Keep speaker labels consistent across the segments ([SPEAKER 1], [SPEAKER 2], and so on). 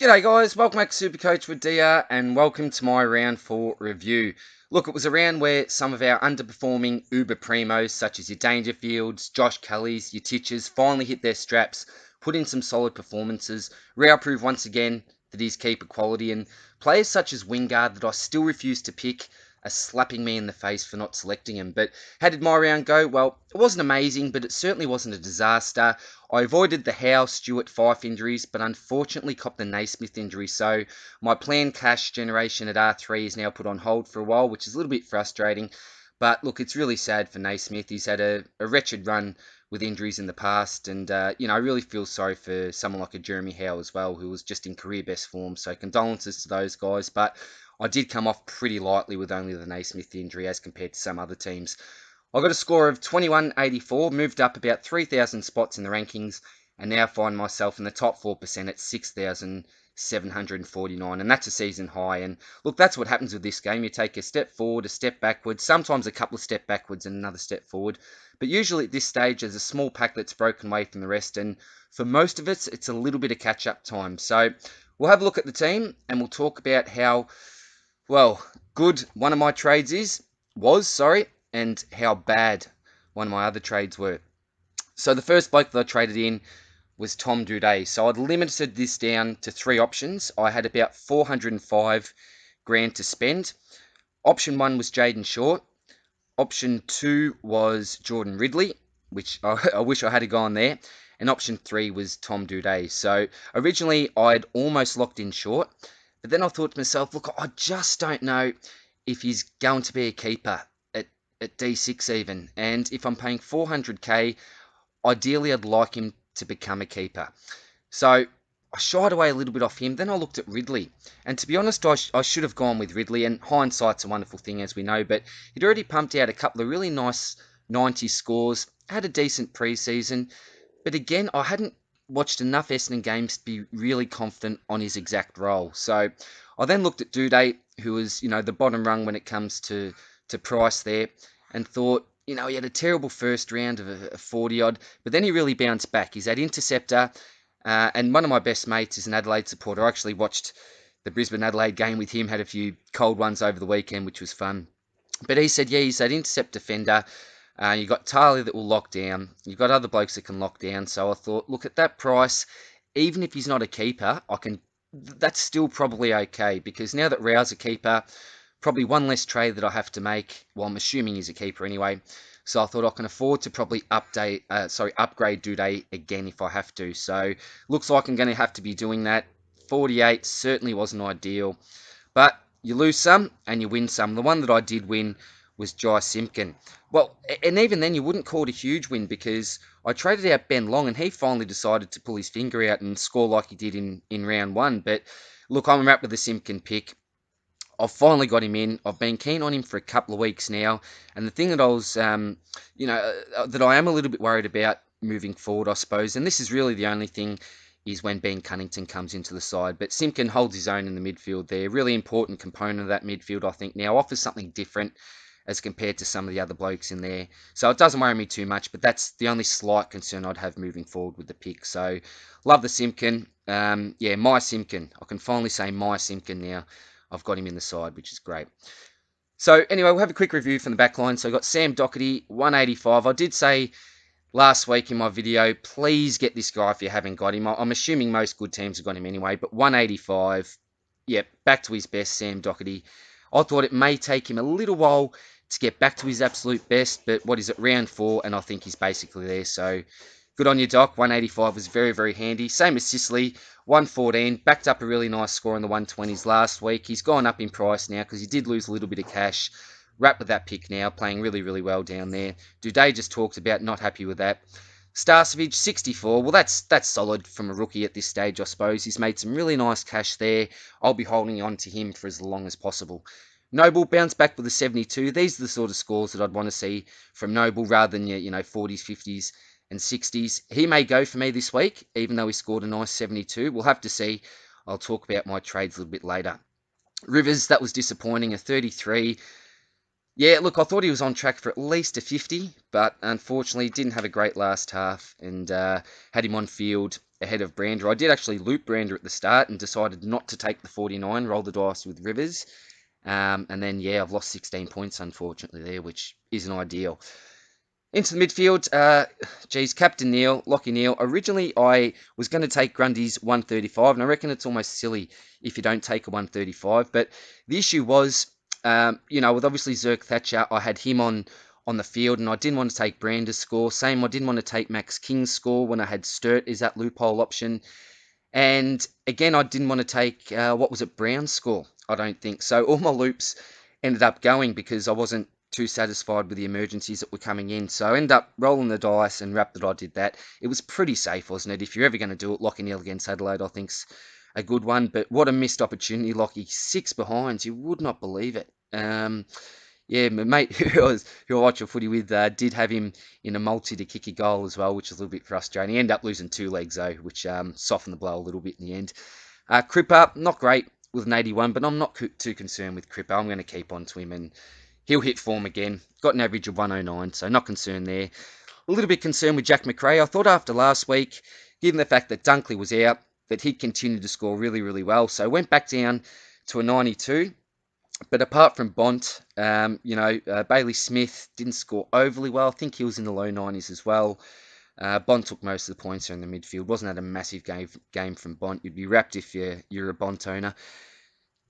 [SPEAKER 1] G'day guys, welcome back to SuperCoach with DR and welcome to my round 4 review. Look, it was a round where some of our underperforming Uber Primos, such as your Dangerfields, Josh Kellys, your Titchers, finally hit their straps, put in some solid performances. Rao proved once again that he's keeper quality, and players such as Wingard that I still refuse to pick are slapping me in the face for not selecting him. But how did my round go? Well, it wasn't amazing, but it certainly wasn't a disaster. I avoided the Howe, Stewart, Fife injuries, but unfortunately copped the Naismith injury, so my planned cash generation at R3 is now put on hold for a while, which is a little bit frustrating. But look, it's really sad for Naismith. He's had a wretched run with injuries in the past, and I really feel sorry for someone like a Jeremy Howe as well, who was just in career best form. So condolences to those guys, but I did come off pretty lightly with only the Naismith injury as compared to some other teams. I got a score of 2184, moved up about 3,000 spots in the rankings, and now find myself in the top 4% at 6,749, and that's a season high. And look, that's what happens with this game. You take a step forward, a step backwards, sometimes a couple of steps backwards and another step forward. But usually at this stage, there's a small pack that's broken away from the rest, and for most of us, it's a little bit of catch-up time. So we'll have a look at the team, and we'll talk about how, well, good one of my trades was, and how bad one of my other trades were. So the first bloke that I traded in was Tom Duday. So I'd limited this down to 3 options. I had about 405 grand to spend. Option 1 was Jaden Short. Option 2 was Jordan Ridley, which I wish I had gone there. And option 3 was Tom Duday. So originally I'd almost locked in Short, but then I thought to myself, look, I just don't know if he's going to be a keeper at D6 even. And if I'm paying 400k, ideally I'd like him to become a keeper. So I shied away a little bit off him. Then I looked at Ridley. And to be honest, I should have gone with Ridley. And hindsight's a wonderful thing, as we know. But he'd already pumped out a couple of really nice 90 scores. Had a decent preseason. But again, I hadn't watched enough Essendon games to be really confident on his exact role. So I then looked at Duday, who was, the bottom rung when it comes to price there, and thought, he had a terrible first round of a 40-odd, but then he really bounced back. He's at Interceptor, and one of my best mates is an Adelaide supporter. I actually watched the Brisbane-Adelaide game with him, had a few cold ones over the weekend, which was fun. But he said, he's that intercept defender. You've got Taylor that will lock down. You've got other blokes that can lock down. So I thought, look, at that price, even if he's not a keeper, that's still probably okay, because now that Rao's a keeper, probably one less trade that I have to make. Well, I'm assuming he's a keeper anyway. So I thought I can afford to probably upgrade Duday again if I have to. So looks like I'm going to have to be doing that. 48 certainly wasn't ideal. But you lose some and you win some. The one that I did win was Jai Simpkin. Well, and even then you wouldn't call it a huge win, because I traded out Ben Long and he finally decided to pull his finger out and score like he did in round 1. But look, I'm wrapped with the Simpkin pick. I've finally got him in. I've been keen on him for a couple of weeks now. And the thing that I was, that I am a little bit worried about moving forward, I suppose, and this is really the only thing, is when Ben Cunnington comes into the side. But Simpkin holds his own in the midfield there. Really important component of that midfield, I think, now. Offers something different as compared to some of the other blokes in there. So it doesn't worry me too much, but that's the only slight concern I'd have moving forward with the pick. So love the Simpkin. My Simpkin. I can finally say my Simpkin now. I've got him in the side, which is great. So anyway, we'll have a quick review from the back line. So I've got Sam Doherty, 185. I did say last week in my video, please get this guy if you haven't got him. I'm assuming most good teams have got him anyway, but 185, back to his best, Sam Doherty. I thought it may take him a little while to get back to his absolute best, but what is it, round 4, and I think he's basically there. So good on you, Doc. 185 was very, very handy. Same as Sicily, 114. Backed up a really nice score in the 120s last week. He's gone up in price now because he did lose a little bit of cash. Wrapped with that pick now, playing really, really well down there. Duday just talked about not happy with that. Starcevich, 64. Well, that's solid from a rookie at this stage, I suppose. He's made some really nice cash there. I'll be holding on to him for as long as possible. Noble bounced back with a 72. These are the sort of scores that I'd want to see from Noble rather than your 40s, 50s, and 60s. He may go for me this week, even though he scored a nice 72. We'll have to see. I'll talk about my trades a little bit later. Rivers, that was disappointing, a 33. Yeah, look, I thought he was on track for at least a 50, but unfortunately didn't have a great last half and had him on field ahead of Brander. I did actually loop Brander at the start and decided not to take the 49, roll the dice with Rivers. And then, yeah, I've lost 16 points, unfortunately, there, which isn't ideal. Into the midfield, Captain Neil, Lockie Neal. Originally, I was going to take Grundy's 135, and I reckon it's almost silly if you don't take a 135. But the issue was, with obviously Zerk Thatcher, I had him on the field, and I didn't want to take Brander's score. Same, I didn't want to take Max King's score when I had Sturt is that loophole option. And again, I didn't want to take, what was it, Brown's score? I don't think. So all my loops ended up going because I wasn't too satisfied with the emergencies that were coming in. So I ended up rolling the dice and wrapped that I did that. It was pretty safe, wasn't it? If you're ever going to do it, Lockie Neal against Adelaide, I think's a good one. But what a missed opportunity, Lockie. 6 behinds. You would not believe it. Yeah, my mate who I watch your footy with did have him in a multi to kick a goal as well, which is a little bit frustrating. He ended up losing 2 legs though, which softened the blow a little bit in the end. Cripper, not great with an 81, but I'm not too concerned with Cripper. I'm going to keep on to him and he'll hit form again. Got an average of 109, so not concerned there. A little bit concerned with Jack McRae. I thought after last week, given the fact that Dunkley was out, that he'd continue to score really, really well. So went back down to a 92. But apart from Bont, Bailey Smith didn't score overly well. I think he was in the low 90s as well. Bont took most of the points in the midfield. Wasn't that a massive game from Bont? You'd be wrapped if you're a Bont owner.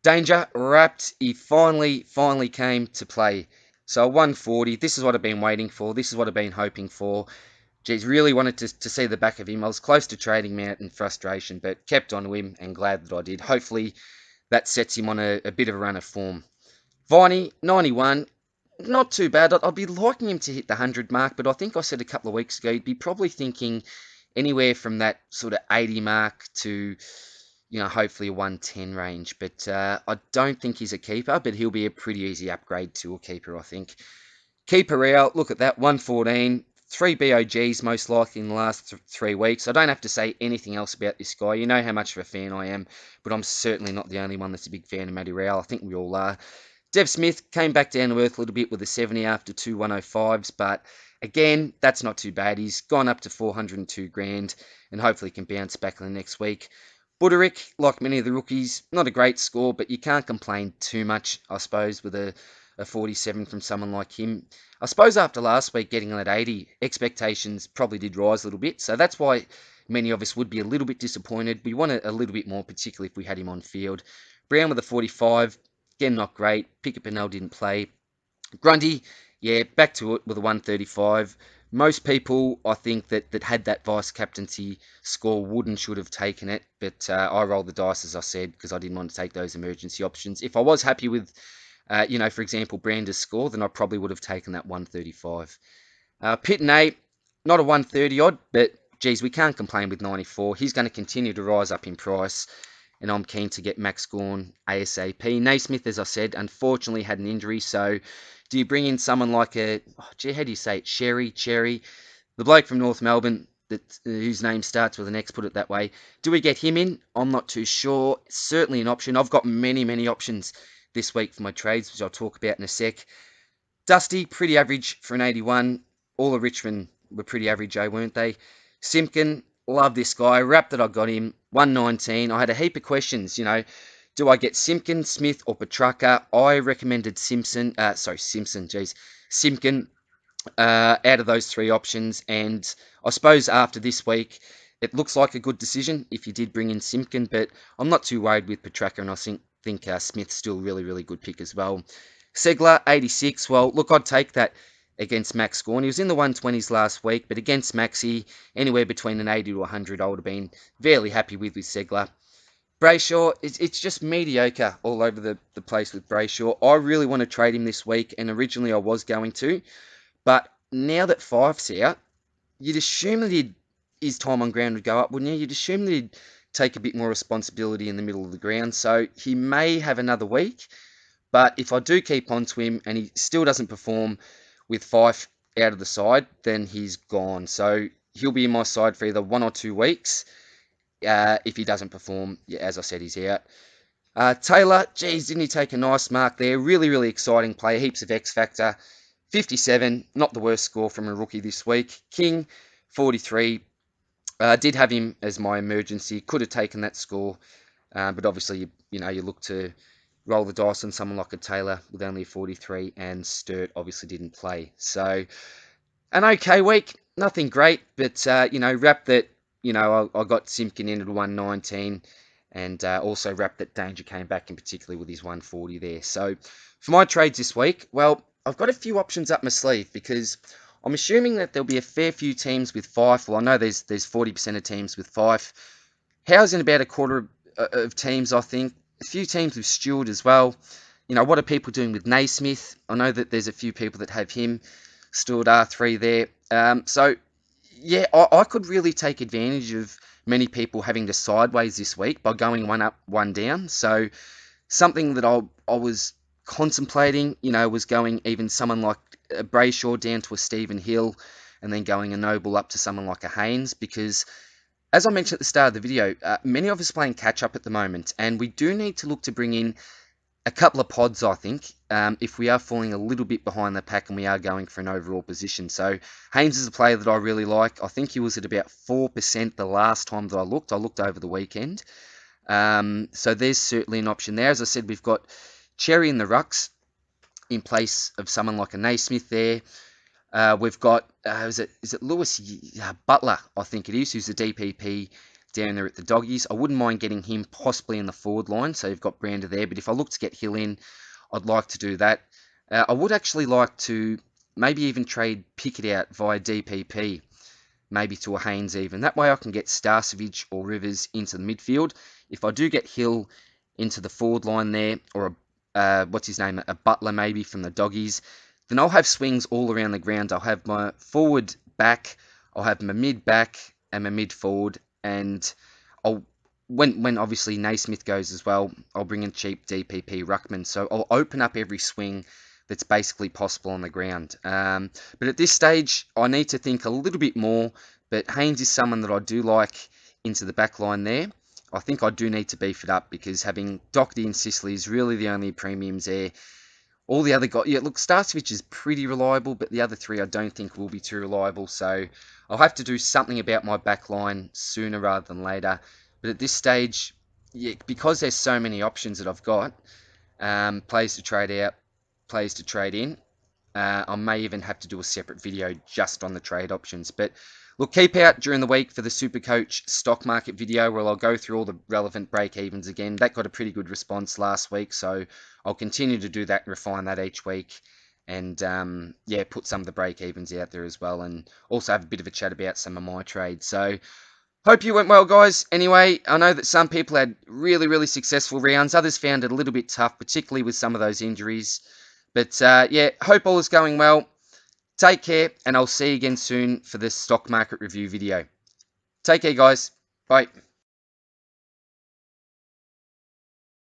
[SPEAKER 1] Danger, wrapped. He finally came to play. So 140. This is what I've been waiting for. This is what I've been hoping for. Geez, really wanted to see the back of him. I was close to trading him out in frustration, but kept on to him and glad that I did. Hopefully that sets him on a bit of a run of form. Viney, 91, not too bad. I'd be liking him to hit the 100 mark, but I think I said a couple of weeks ago, you'd be probably thinking anywhere from that sort of 80 mark to, hopefully a 110 range. But I don't think he's a keeper, but he'll be a pretty easy upgrade to a keeper, I think. Keeper out, look at that, 114. 3 BOGs most likely in the last 3 weeks. I don't have to say anything else about this guy. You know how much of a fan I am, but I'm certainly not the only one that's a big fan of Matty Rowell. I think we all are. Dev Smith came back down to earth a little bit with a 70 after 2 105s, but again, that's not too bad. He's gone up to 402 grand and hopefully can bounce back in the next week. Buderick, like many of the rookies, not a great score, but you can't complain too much, I suppose, with a 47 from someone like him. I suppose after last week getting that 80, expectations probably did rise a little bit, so that's why many of us would be a little bit disappointed. We want a little bit more, particularly if we had him on field. Brown with a 45, again, not great. Pickett Bennell didn't play. Grundy, yeah, back to it with a 135. Most people, I think, that had that vice captaincy score would and should have taken it, but I rolled the dice, as I said, because I didn't want to take those emergency options. If I was happy with, for example, Brander's score, then I probably would have taken that 135. Pitt and 8, not a 130 odd, but geez, we can't complain with 94. He's going to continue to rise up in price, and I'm keen to get Max Gawn ASAP. Naismith, as I said, unfortunately had an injury, so do you bring in someone like how do you say it, Cherry, the bloke from North Melbourne, whose name starts with an X, put it that way. Do we get him in? I'm not too sure. Certainly an option. I've got many, many options this week for my trades, which I'll talk about in a sec. Dusty, pretty average for an 81. All of Richmond were pretty average, weren't they? Simpkin, love this guy. Wrapped that I got him. 119. I had a heap of questions, Do I get Simpkin, Smith, or Petrarca? I recommended Simpkin, out of those 3 options. And I suppose after this week, it looks like a good decision if you did bring in Simpkin, but I'm not too worried with Petrarca, and I think Smith's still a really, really good pick as well. Segler, 86. Well, look, I'd take that against Max Gawn. He was in the 120s last week, but against Maxi, anywhere between an 80 to 100, I would have been fairly happy with Segler. Brayshaw, it's just mediocre all over the place with Brayshaw. I really want to trade him this week, and originally I was going to, but now that Fife's out, you'd assume that his time on ground would go up, wouldn't you? You'd assume that he'd take a bit more responsibility in the middle of the ground, so he may have another week. But if I do keep on to him and he still doesn't perform with Fife out of the side, then he's gone. So he'll be in my side for either 1 or 2 weeks. If he doesn't perform, yeah, as I said, he's out. Taylor, geez, didn't he take a nice mark there? Really, really exciting player. Heaps of X factor. 57, not the worst score from a rookie this week. King, 43. Did have him as my emergency. Could have taken that score, but obviously, you look to roll the dice on someone like a Taylor with only a 43, and Sturt obviously didn't play. So, an okay week. Nothing great, but, wrap that, I got Simpkin in at 119, and also wrap that Danger came back in particular with his 140 there. So, for my trades this week, well, I've got a few options up my sleeve because I'm assuming that there'll be a fair few teams with Fife. Well, I know there's 40% of teams with Fife. Howe's in about a quarter of teams, I think. A few teams with Stewart as well. What are people doing with Naismith? I know that there's a few people that have him stored R3 there. So, yeah, I could really take advantage of many people having to sideways this week by going one up, one down. So, something that I was contemplating, was going even someone like a Brayshaw down to a Stephen Hill and then going a Noble up to someone like a Haynes because as I mentioned at the start of the video, many of us are playing catch up at the moment, and we do need to look to bring in a couple of pods, I think, if we are falling a little bit behind the pack and we are going for an overall position. So Haynes is a player that I really like. I think he was at about 4% the last time that I looked. I looked over the weekend. So there's certainly an option there. As I said, we've got Cherry in the rucks in place of someone like a Naismith there. We've got, is it Lewis Butler, I think it is, who's the DPP down there at the Doggies. I wouldn't mind getting him possibly in the forward line, so you've got Brander there. But if I look to get Hill in, I'd like to do that. I would actually like to maybe even trade Pickett out via DPP, maybe to a Haynes even. That way I can get Starcevich or Rivers into the midfield. If I do get Hill into the forward line there, or what's his name, a Butler maybe from the Doggies, then I'll have swings all around the ground. I'll have my forward back, I'll have my mid back and my mid forward, and I'll when obviously Naismith goes as well, I'll bring in cheap DPP Ruckman. So I'll open up every swing that's basically possible on the ground. But at this stage, I need to think a little bit more. But Haynes is someone that I do like into the back line there. I think I do need to beef it up because having Doherty and Sicily is really the only premiums there. All the other guys, yeah, look, Starcevich is pretty reliable, but the other three I don't think will be too reliable. So I'll have to do something about my back line sooner rather than later. But at this stage, yeah, because there's so many options that I've got, players to trade out, players to trade in, I may even have to do a separate video just on the trade options. But look, keep out during the week for the SuperCoach stock market video where I'll go through all the relevant break-evens again. That got a pretty good response last week, so I'll continue to do that and refine that each week. And yeah, put some of the break-evens out there as well, and also have a bit of a chat about some of my trades. So hope you went well, guys. Anyway, I know that some people had really, really successful rounds. Others found it a little bit tough, particularly with some of those injuries. But yeah, hope all is going well. Take care, and I'll see you again soon for this stock market review video. Take care, guys. Bye.